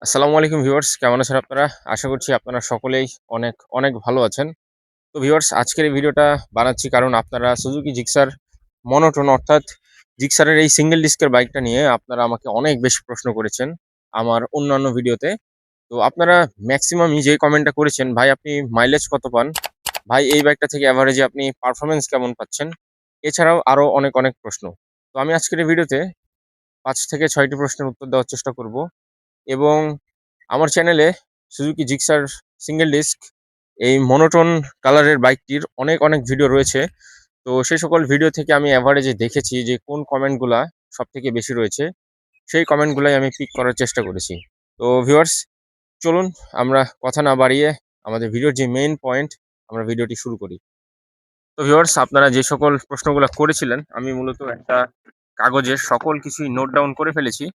আসসালামু আলাইকুম ভিউয়ার্স, কেমন আছেন আপনারা? আশা করছি আপনারা সকলেই অনেক, অনেক ভালো আছেন। তো ভিউয়ার্স, আজকের এই ভিডিওটা বানাচ্ছি কারণ আপনারা সুজুকি জিক্সার মনোটোন অর্থাৎ জিক্সারের এই সিঙ্গেল ডিস্কের বাইকটা নিয়ে আপনারা আমাকে অনেক বেশি প্রশ্ন করেছেন আমার অন্যান্য ভিডিওতে। তো আপনারা ম্যাক্সিমামই যে কমেন্টটা করেছেন, "ভাই আপনি মাইলেজ কত পান? ভাই এই বাইকটা থেকে এভারেজে আপনি পারফরম্যান্স কেমন পাচ্ছেন?" এছাড়াও আরো অনেক, অনেক প্রশ্ন। তো আমি আজকের এই ভিডিওতে ৫ থেকে ৬ টি প্রশ্নের উত্তর দেওয়ার চেষ্টা করব। এবং আমার চ্যানেলে সুজুকি জিক্সার সিঙ্গেল ডিস্ক এই মনোটোন কালারের বাইকটির অনেক অনেক ভিডিও রয়েছে। তো সেই সকল ভিডিও থেকে আমি অ্যাভারেজে দেখেছি যে কোন কমেন্টগুলা সবথেকে বেশি রয়েছে, সেই কমেন্টগুলাই আমি পিক করার চেষ্টা করেছি। তো ভিউয়ার্স, চলুন আমরা কথা না বাড়িয়ে আমাদের ভিডিওর যে মেইন পয়েন্ট, আমরা ভিডিওটি শুরু করি। তো ভিউয়ার্স, আপনারা যে সকল প্রশ্নগুলা করেছিলেন আমি মূলত একটা কাগজে সকল কিছুই নোট ডাউন করে ফেলেছি।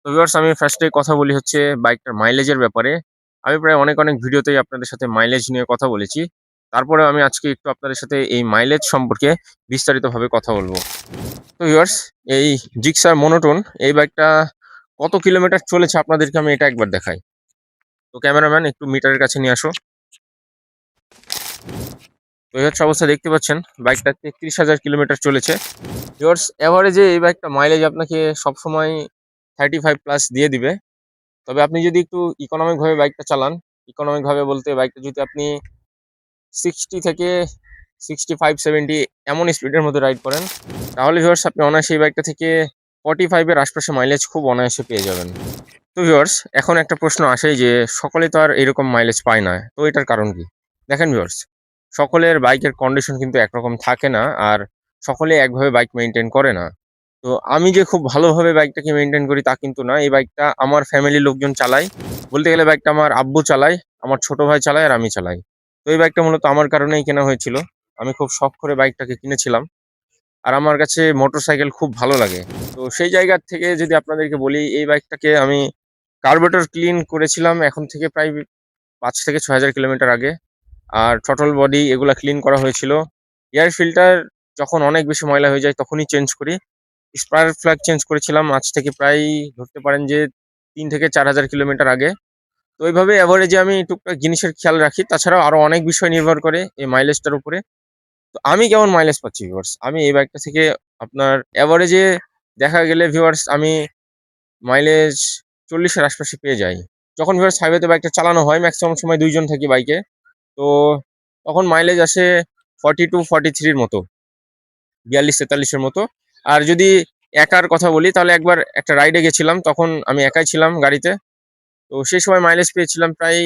তো ভিউয়ার্স, আমি ফার্স্টে কথা বলি হচ্ছে বাইকটার মাইলেজের ব্যাপারে। আমি প্রায় অনেক, অনেক ভিডিওতেই আপনাদের সাথে মাইলেজ নিয়ে কথা বলেছি। তারপরেও আমি আজকে একটু আপনাদের সাথে এই মাইলেজ সম্পর্কে বিস্তারিতভাবে কথা বলব। তো ভিউয়ার্স, এই জিক্সার মনোটোন এই বাইকটা কত কিলোমিটার চলেছে আপনাদেরকে আমি এটা একবার দেখাই। তো ক্যামেরাম্যান একটু মিটারের কাছে নিয়ে আসো। তো এই হচ্ছে অবস্থা, দেখতে পাচ্ছেন বাইকটা ৩৩,০০০ কিলোমিটার চলেছে। ভিউয়ার্স, এভারেজে এই বাইকটা মাইলেজ আপনাকে সবসময় 35 প্লাস দিয়ে দিবে। তবে আপনি যদি একটু ইকোনমিক ভাবে বাইকটা চালান, ইকোনমিক ভাবে বলতে বাইকটা যদি আপনি 60 থেকে 65-70 এমন স্পিডের মধ্যে রাইড করেন, তাহলে ভিউয়ার্স আপনি অনায়াসে এই বাইকটা থেকে 45 এর আশপাশে মাইলেজ খুব অনায়াসে পেয়ে যাবেন। তো ভিউয়ার্স, এখন একটা প্রশ্ন আসে যে সকলে তো আর এরকম মাইলেজ পায় না। তো এটার কারণ কি? দেখেন ভিউয়ার্স, সকলের বাইকের কন্ডিশন কিন্তু একরকম থাকে না, আর সকলে একভাবে বাইক মেইনটেইন করে না। তো আমি যে খুব ভালোভাবে বাইকটাকে মেইনটেইন করি তা কিন্তু না। এই বাইকটা আমার ফ্যামিলির লোকজন চালায়। বলতে গেলে বাইকটা আমার আব্বু চালায়, আমার ছোট ভাই চালায় আর আমি চালাই। তো এই বাইকটা মূলত আমার কারণেই কেনা হয়েছিল। আমি খুব শখ করে বাইকটাকে কিনেছিলাম। আর আমার কাছে মোটরসাইকেল খুব ভালো লাগে। তো সেই জায়গা থেকে যদি আপনাদেরকে বলি, এই বাইকটাকে আমি কার্বোরেটর ক্লিন করেছিলাম এখন থেকে প্রায় ৫ থেকে ৬,০০০ কিলোমিটার আগে। আর থ্রটল বডি এগুলা ক্লিন করা হয়েছিল। এয়ার ফিল্টার যখন অনেক বেশি ময়লা হয়ে যায় তখনই চেঞ্জ করি। স্পার্ক প্লাগ চেঞ্জ করেছিলাম আজ থেকে প্রায় ধরতে পারেন যে ৩ থেকে ৪,০০০ কিলোমিটার আগে। তো এইভাবে এভারেজে আমি টুকটাক জিনিসের খেয়াল রাখি। তাছাড়াও আরো অনেক বিষয় নির্ভর করে এই মাইলেজটার উপরে। তো আমি কেমন মাইলেজ পাচ্ছি ভিউয়ার্স? আমি এই বাইকটা থেকে আপনার এভারেজে দেখা গেলে ভিউয়ার্স আমি মাইলেজ ৪০ এর আশপাশে পেয়ে যাই। যখন ভিউয়ার্স হাইওয়েতে বাইকটা চালানো হয়, ম্যাক্সিমাম সময় ২ জন থাকি বাইকে। তো তখন মাইলেজ আসে 42-43 এর মতো, ৪২-৪৩ এর মতো। আর যদি একার কথা বলি তাহলে একবার একটা রাইডে গেছিলাম, তখন আমি একাই ছিলাম গাড়িতে। তো সেই সময় মাইলেজ পেয়েছিলাম প্রায়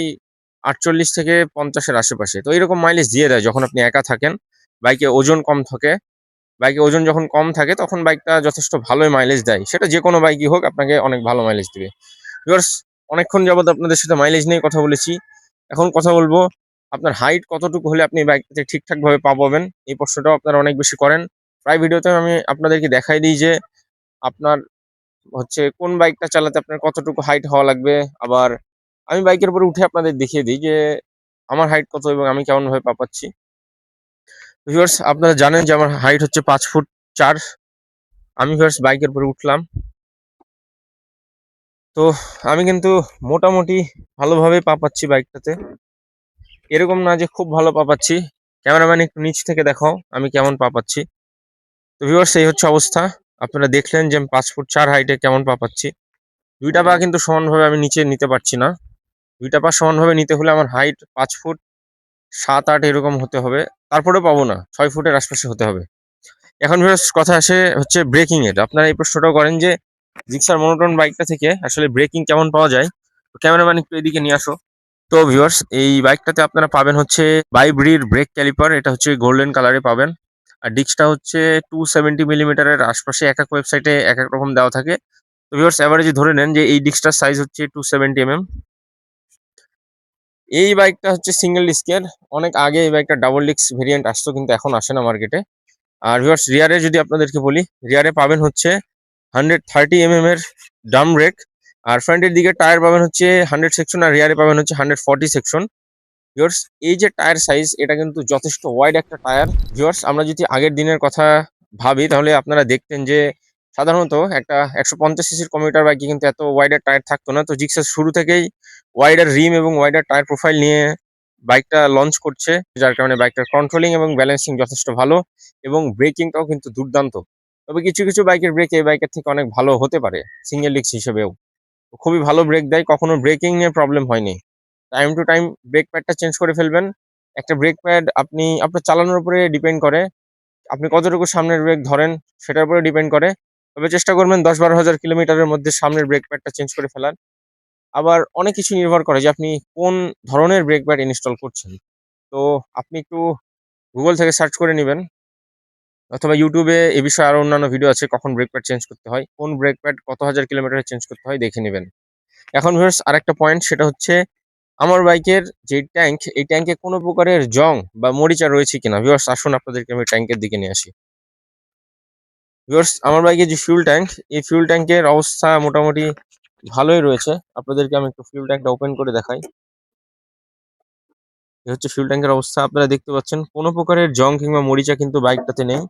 ৪৮ থেকে ৫০ এর আশেপাশে। তো এরকম মাইলেজ দিয়ে দেয় যখন আপনি একা থাকেন। বাইকে ওজন কম থাকে। বাইকে ওজন যখন কম থাকে তখন বাইকটা যথেষ্ট ভালোই মাইলেজ দেয়। সেটা যেকোনো বাইকই হোক আপনাকে অনেক ভালো মাইলেজ দিবে। ভিউয়ার্স, অনেকক্ষণ যাবত আপনাদের সাথে মাইলেজ নিয়ে কথা বলেছি। এখন কথা বলব আপনার হাইট কতটুকু হলে আপনি বাইকটাতে ঠিকঠাকভাবে পা পাবেন? এই প্রশ্নটাও আপনারা অনেক বেশি করেন। প্রায় ভিডিওতে আমি আপনাদেরকে দেখাই দিই যে আপনার হচ্ছে কোন বাইকটা চালাতে আপনার কতটুকু হাইট হওয়া লাগবে। আবার আমি বাইকের উপরে উঠে আপনাদের দেখিয়ে দিই যে আমার হাইট কত এবং আমি কেমনভাবে পা পাচ্ছি। ভিউয়ার্স, আপনারা জানেন যে আমার হাইট হচ্ছে ৫ ফুট ৪। আমি ভিউয়ার্স বাইকের উপরে উঠলাম। তো আমি কিন্তু মোটামুটি ভালোভাবেই পা পাচ্ছি বাইকটাতে। এরকম না যে খুব ভালো পা পাচ্ছি। ক্যামেরাম্যান একটু নিচ থেকে দেখাও আমি কেমন পা পাচ্ছি। তো ভিউয়ার্স, এই হচ্ছে অবস্থা। আপনারা দেখলেন যে আমি ৫ ফুট ৪ হাইটে কেমন পা পাচ্ছি। ২ টা পা কিন্তু সমানভাবে আমি নিচে নিতে পারছি না। ২ টা পা সমানভাবে নিতে হলে আমার হাইট ৫ ফুট ৭-৮ এরকম হতে হবে। তারপরেও পাবো না। ৬ ফুটের আশপাশে হতে হবে। এখন ভিউয়ার্স, কথা আসে হচ্ছে ব্রেকিং এর। আপনারা এই প্রশ্নটাও করেন যে জিক্সার মনোটোন বাইকটা থেকে আসলে ব্রেকিং কেমন পাওয়া যায়? তো ক্যামেরাম্যান একটু এদিকে নিয়ে আসো। তো ভিউয়ার্স, এই বাইকটাতে আপনারা পাবেন হচ্ছে বাইব্রির ব্রেক ক্যালিপার। এটা হচ্ছে গোল্ডেন কালারে পাবেন। আর ডিস্কটা হচ্ছে 270 মিলিমিটারের আশপাশে, একেক ওয়েবসাইটে একেক রকম দেওয়া থাকে। তো ভিউয়ার্স, এভারেজে ধরে নেন যে এই ডিস্কটার সাইজ হচ্ছে 270 এই বাইকটা হচ্ছে সিঙ্গেল ডিস্কের। অনেক আগে এই বাইকটা ডাবল ডিস্ক ভেরিয়েন্ট আসতো, কিন্তু এখন আসে না মার্কেটে। আর ভিউয়ার্স, রিয়ারে যদি আপনাদেরকে বলি, রিয়ারে পাবেন হচ্ছে 130 এর ড্রাম ব্রেক। আর ফ্রন্টের দিকে টায়ার পাবেন হচ্ছে 100 সেকশন, আর রিয়ারে পাবেন হচ্ছে 140 সেকশন। ভিউয়ার্স, এই যে টায়ার সাইজ, এটা কিন্তু যথেষ্ট ওয়াইড একটা টায়ার। ভিউয়ার্স, আমরা যদি আগের দিনের কথা ভাবি তাহলে আপনারা দেখতেন যে সাধারণত একটা 150 সিসির কমিউটার বাইকে কিন্তু এত ওয়াইডার টায়ার থাকতো না। তো জিক্সার শুরু থেকেই ওয়াইডার রিম এবং ওয়াইডার টায়ার প্রোফাইল নিয়ে বাইকটা লঞ্চ করছে, যার কারণে বাইকটার কন্ট্রোলিং এবং ব্যালেন্সিং যথেষ্ট ভালো এবং ব্রেকিংটাও কিন্তু দুর্দান্ত। তবে কিছু কিছু বাইকের ব্রেক এই বাইকের থেকে অনেক ভালো হতে পারে সিঙ্গেল ডিস্ক হিসেবেও। খুবই ভালো ব্রেক দেয়, কখনো ব্রেকিং নিয়ে প্রবলেম হয়নি। টাইম টু টাইম ব্রেক প্যাডটা চেঞ্জ করে ফেলবেন। একটা ব্রেক প্যাড আপনি আপনার চালানোর উপরে ডিপেন্ড করে, আপনি কতটুকু সামনের ব্রেক ধরেন সেটার উপরে ডিপেন্ড করে। তবে চেষ্টা করবেন ১০-১২ হাজার কিলোমিটারের মধ্যে সামনের ব্রেক প্যাডটা চেঞ্জ করে ফেলার। আবার অনেক কিছু নির্ভর করে যে আপনি কোন ধরনের ব্রেক প্যাড ইনস্টল করছেন। তো আপনি একটু গুগল থেকে সার্চ করে নিবেন, অথবা ইউটিউবে এ বিষয়ে আরো অন্যান্য ভিডিও আছে কখন ব্রেক প্যাড চেঞ্জ করতে হয়, কোন ব্রেক প্যাড কত হাজার কিলোমিটারে চেঞ্জ করতে হয় দেখে নেবেন। এখন ভিউয়ার্স আরেকটা পয়েন্ট, সেটা হচ্ছে আমার বাইকের যে ট্যাঙ্ক, এই ট্যাঙ্কে কোনো প্রকারের জং বা মরিচা রয়েছে কিনা। ভিউয়ার্স আসুন আপনাদেরকে আমি ট্যাঙ্কের দিকে নিয়ে আসি। ভিউয়ার্স আমার বাইকের যে ফিউল ট্যাঙ্ক, এই ফিউল ট্যাঙ্কের অবস্থা মোটামুটি ভালোই রয়েছে। আপনাদেরকে আমি একটু ফিউল ট্যাঙ্কটা ওপেন করে দেখাই। এই হচ্ছে ফিউল ট্যাঙ্কের অবস্থা, আপনারা দেখতে পাচ্ছেন কোনো প্রকারের জং কিংবা মরিচা কিন্তু বাইকটাতে নেই।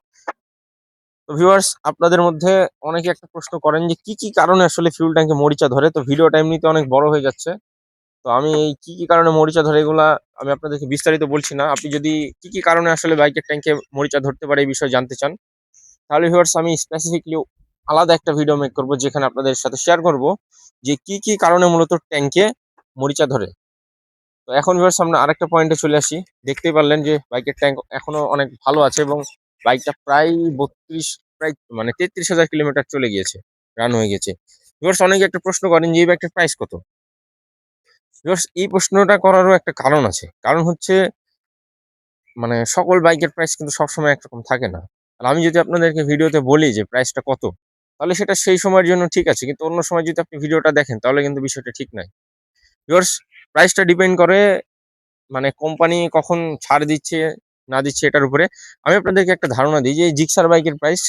তো ভিউয়ার্স আপনাদের মধ্যে অনেকে একটা প্রশ্ন করেন যে কি কি কারণে আসলে ফিউল ট্যাঙ্কে মরিচা ধরে। তো ভিডিওটা এমনিতে অনেক বড় হয়ে যাচ্ছে, তো আমি এই কি কি কারণে মরিচা ধরে এগুলা আমি আপনাদেরকে বিস্তারিত বলছি না। আপনি যদি কি কি কারণে আসলে বাইকের ট্যাঙ্কে মরিচা ধরতে পারে এই বিষয়ে জানতে চান, তাহলে ভিউয়ার্স আমি স্পেসিফিকলি আলাদা একটা ভিডিও মেক করব, যেখানে আপনাদের সাথে শেয়ার করব যে কি কি কারণে মূলত ট্যাঙ্কে মরিচা ধরে। তো এখন ভিউয়ার্স আমরা আরেকটা পয়েন্টে চলে আসি। দেখতেই পারলেন যে বাইকের ট্যাঙ্ক এখনো অনেক ভালো আছে এবং বাইকটা প্রায় 33,000 কিলোমিটার চলে গিয়েছে, রান হয়ে গেছে। ভিউয়ার্স অনেকে একটা প্রশ্ন করেন যে এই বাইকটার প্রাইস কত। ভিউয়ার্স এই প্রশ্নটা করারও একটা কারণ আছে, কারণ হচ্ছে সকল বাইকের প্রাইস কিন্তু সবসময় একরকম থাকে না। আর আমি যদি আপনাদেরকে ভিডিওতে বলি যে প্রাইসটা কত, তাহলে সেটা সেই সময়ের জন্য ঠিক আছে, কিন্তু অন্য সময় যদি আপনি ভিডিওটা দেখেন তাহলে কিন্তু বিষয়টা ঠিক নাই। ভিউয়ার্স প্রাইসটা ডিপেন্ড করে কোম্পানি কখন ছাড় দিচ্ছে না দিচ্ছে এটার উপরে। আমি আপনাদেরকে একটা ধারণা দিই যে এই জিক্সার বাইকের প্রাইস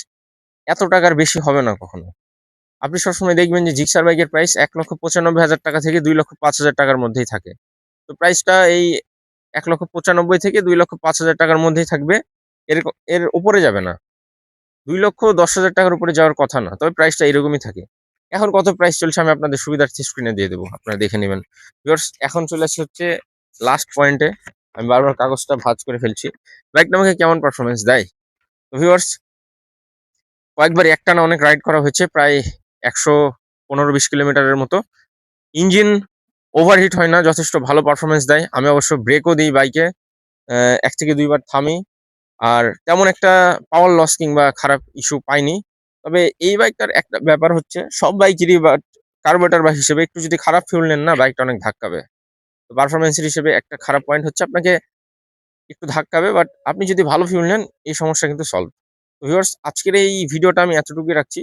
এত টাকার বেশি হবে না কখনো। আপনি সবসময় দেখবেন যে জিক্সার বাইকের প্রাইস ১,৯৫,০০০ টাকা থেকে ২,০৫,০০০ টাকার মধ্যেই থাকে। তো প্রাইসটা এই ১,৯৫,০০০ থেকে ২,০৫,০০০ টাকার মধ্যেই থাকবে। এর এর উপরে যাবে না। ২,১০,০০০ টাকার উপরে যাওয়ার কথা না। তবে প্রাইসটা এরকমই থাকে। এখন কত প্রাইস চলছে আমি আপনাদের সুবিধার্থে স্ক্রিনে দিয়ে দেবো। আপনারা দেখে নিবেন। ভিউয়ার্স এখন চলে আসি হচ্ছে লাস্ট পয়েন্টে। আমি বারবার কাগজটা ভাঁজ করে ফেলছি। বাইকটা আমাকে কেমন পারফরম্যান্স দেয়? তো ভিউয়ার্স কয়েকবার একটানা অনেক রাইড করা হয়েছে, প্রায় ১১৫-২০ কিলোমিটারের মতো। ইঞ্জিন ওভারহিট হয় না, যথেষ্ট ভালো পারফরম্যান্স দেয়। আমি অবশ্য ব্রেকও দিই বাইকে, ১ থেকে ২ বার থামি। আর তেমন একটা পাওয়ার লস কিংবা খারাপ ইস্যু পাইনি। তবে এই বাইকটার একটা ব্যাপার হচ্ছে, সব বাইকেরই কার্বোরেটর বা হিসেবে একটু যদি খারাপ ফিউল নেন না, বাইকটা অনেক ধাক্কাবে। তো পারফরম্যান্সের হিসেবে একটা খারাপ পয়েন্ট হচ্ছে আপনাকে একটু ধাক্কাবে, বাট আপনি যদি ভালো ফিউল নেন এই সমস্যা কিন্তু সলভ। তো ভিউয়ার্স আজকের এই ভিডিওটা আমি এতটুকুই রাখছি।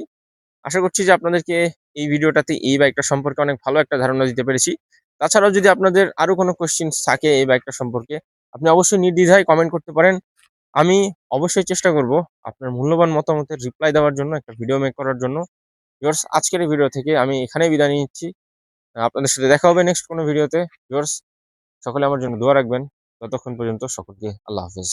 আশা করছি যে আপনাদেরকে এই ভিডিওটাতে এই বাইকটা সম্পর্কে অনেক ভালো একটা ধারণা দিতে পেরেছি। তাছাড়াও যদি আপনাদের আরো কোনো কোয়েশ্চেনস থাকে এই বাইকটা সম্পর্কে, আপনি অবশ্যই নির্দ্বিধায় কমেন্ট করতে পারেন। আমি অবশ্যই চেষ্টা করব আপনার মূল্যবান মতামতের রিপ্লাই দেওয়ার জন্য, একটা ভিডিও মেক করার জন্য। ভিউয়ার্স আজকের এই ভিডিও থেকে আমি এখানেই বিদায় নিচ্ছি। আপনাদের সাথে দেখা হবে নেক্সট কোনো ভিডিওতে। ভিউয়ার্স সকলে আমার জন্য দোয়া রাখবেন। ততক্ষণ পর্যন্ত সকলকে আল্লাহ হাফেজ।